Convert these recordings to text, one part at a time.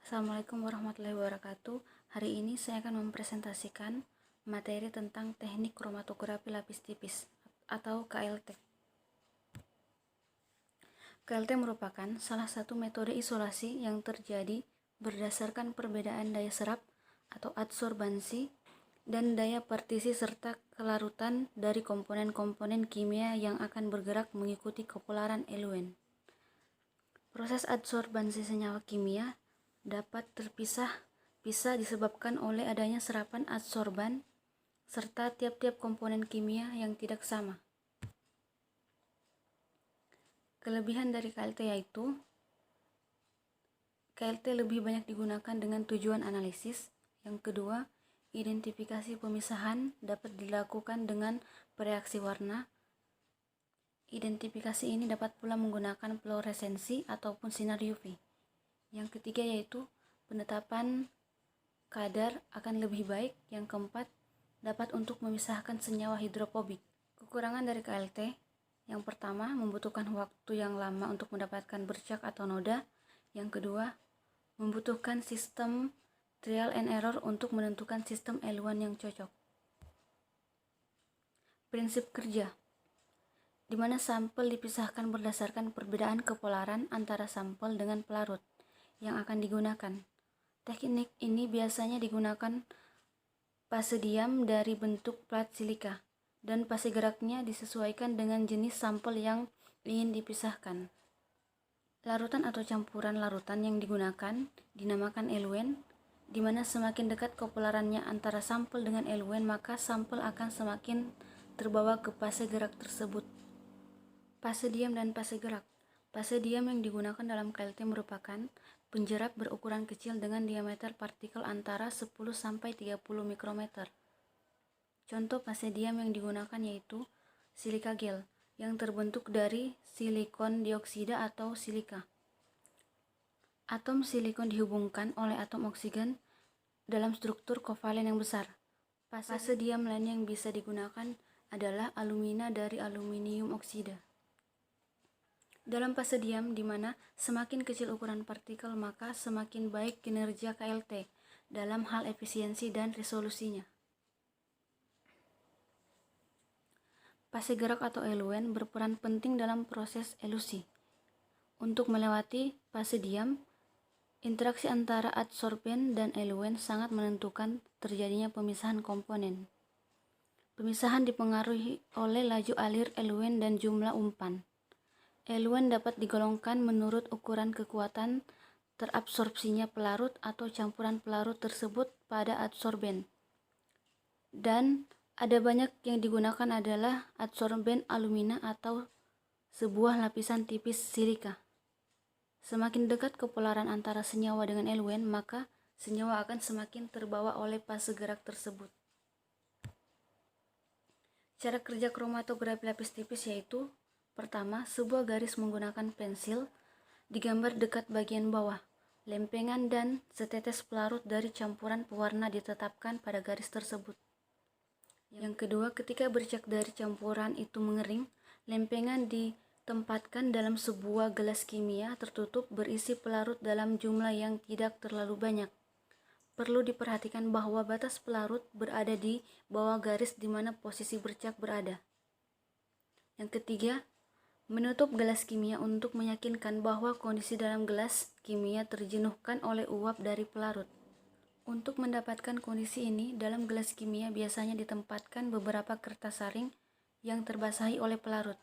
Assalamualaikum warahmatullahi wabarakatuh. Hari ini saya akan mempresentasikan materi tentang teknik kromatografi lapis tipis atau KLT. KLT merupakan salah satu metode isolasi yang terjadi berdasarkan perbedaan daya serap atau adsorbansi dan daya partisi serta kelarutan dari komponen-komponen kimia yang akan bergerak mengikuti kepolaran eluen. Proses adsorbansi senyawa kimia dapat bisa disebabkan oleh adanya serapan adsorban serta tiap-tiap komponen kimia yang tidak sama. Kelebihan dari KLT yaitu KLT lebih banyak digunakan dengan tujuan analisis. Yang kedua, identifikasi pemisahan dapat dilakukan dengan bereaksi warna. Identifikasi ini dapat pula menggunakan fluoresensi ataupun sinar UV. Yang ketiga yaitu penetapan kadar akan lebih baik. Yang keempat, dapat untuk memisahkan senyawa hidrofobik. Kekurangan dari KLT, yang pertama, membutuhkan waktu yang lama untuk mendapatkan bercak atau noda. Yang kedua, membutuhkan sistem trial and error untuk menentukan sistem eluan yang cocok. Prinsip kerja, di mana sampel dipisahkan berdasarkan perbedaan kepolaran antara sampel dengan pelarut yang akan digunakan. Teknik ini biasanya digunakan fase diam dari bentuk plat silika, dan fase geraknya disesuaikan dengan jenis sampel yang ingin dipisahkan. Larutan atau campuran larutan yang digunakan dinamakan eluen, di mana semakin dekat kepolarannya antara sampel dengan eluen, maka sampel akan semakin terbawa ke fase gerak tersebut. Fase diam dan fase gerak. Fase diam yang digunakan dalam KLT merupakan penjerap berukuran kecil dengan diameter partikel antara 10-30 mikrometer. Contoh fase diam yang digunakan yaitu silika gel yang terbentuk dari silikon dioksida atau silika. Atom silikon dihubungkan oleh atom oksigen dalam struktur kovalen yang besar. Fase diam lain yang bisa digunakan adalah alumina dari aluminium oksida. Dalam fase diam, di mana semakin kecil ukuran partikel, maka semakin baik kinerja KLT dalam hal efisiensi dan resolusinya. Fase gerak atau eluen berperan penting dalam proses elusi. Untuk melewati fase diam, interaksi antara adsorben dan eluen sangat menentukan terjadinya pemisahan komponen. Pemisahan dipengaruhi oleh laju alir eluen dan jumlah umpan. Eluen dapat digolongkan menurut ukuran kekuatan terabsorpsinya pelarut atau campuran pelarut tersebut pada adsorben. Dan ada banyak yang digunakan adalah adsorben alumina atau sebuah lapisan tipis silika. Semakin dekat kepolaran antara senyawa dengan eluen, maka senyawa akan semakin terbawa oleh fase gerak tersebut. Cara kerja kromatografi lapis tipis yaitu: pertama, sebuah garis menggunakan pensil digambar dekat bagian bawah. Lempengan dan setetes pelarut dari campuran pewarna ditetapkan pada garis tersebut. Yang kedua, ketika bercak dari campuran itu mengering, lempengan ditempatkan dalam sebuah gelas kimia tertutup berisi pelarut dalam jumlah yang tidak terlalu banyak. Perlu diperhatikan bahwa batas pelarut berada di bawah garis di mana posisi bercak berada. Yang ketiga, menutup gelas kimia untuk meyakinkan bahwa kondisi dalam gelas kimia terjenuhkan oleh uap dari pelarut. Untuk mendapatkan kondisi ini, dalam gelas kimia biasanya ditempatkan beberapa kertas saring yang terbasahi oleh pelarut.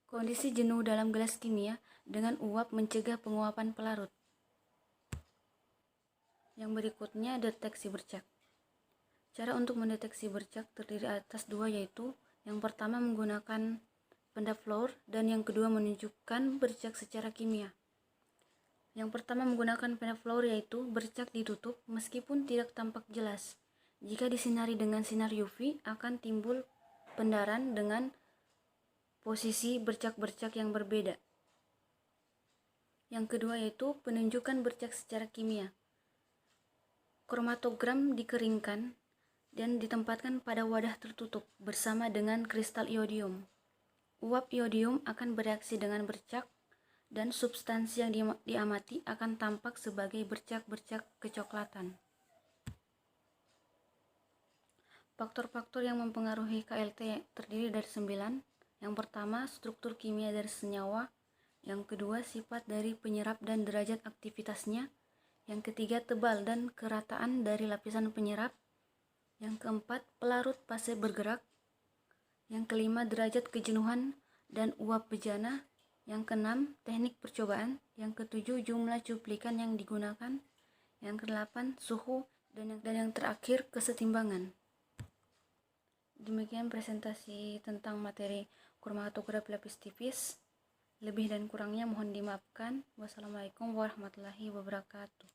Kondisi jenuh dalam gelas kimia dengan uap mencegah penguapan pelarut. Yang berikutnya, deteksi bercak. Cara untuk mendeteksi bercak terdiri atas dua, yaitu yang pertama menggunakan pendap fluor dan yang kedua menunjukkan bercak secara kimia. Yang pertama menggunakan pendap fluor yaitu bercak ditutup meskipun tidak tampak jelas. Jika disinari dengan sinar UV akan timbul pendaran dengan posisi bercak-bercak yang berbeda. Yang kedua yaitu penunjukan bercak secara kimia. Kromatogram dikeringkan dan ditempatkan pada wadah tertutup bersama dengan kristal iodium. Uap iodium akan bereaksi dengan bercak dan substansi yang diamati akan tampak sebagai bercak-bercak kecoklatan. Faktor-faktor yang mempengaruhi KLT terdiri dari 9. Yang pertama, struktur kimia dari senyawa. Yang kedua, sifat dari penyerap dan derajat aktivitasnya. Yang ketiga, tebal dan kerataan dari lapisan penyerap. Yang keempat, pelarut fase bergerak. Yang kelima, derajat kejenuhan dan uap bejana. Yang keenam, teknik percobaan. Yang ketujuh, jumlah cuplikan yang digunakan. Yang kedelapan, suhu. Dan yang terakhir, kesetimbangan. Demikian presentasi tentang materi kromatografi lapis tipis. Lebih dan kurangnya mohon dimaafkan. Wassalamualaikum warahmatullahi wabarakatuh.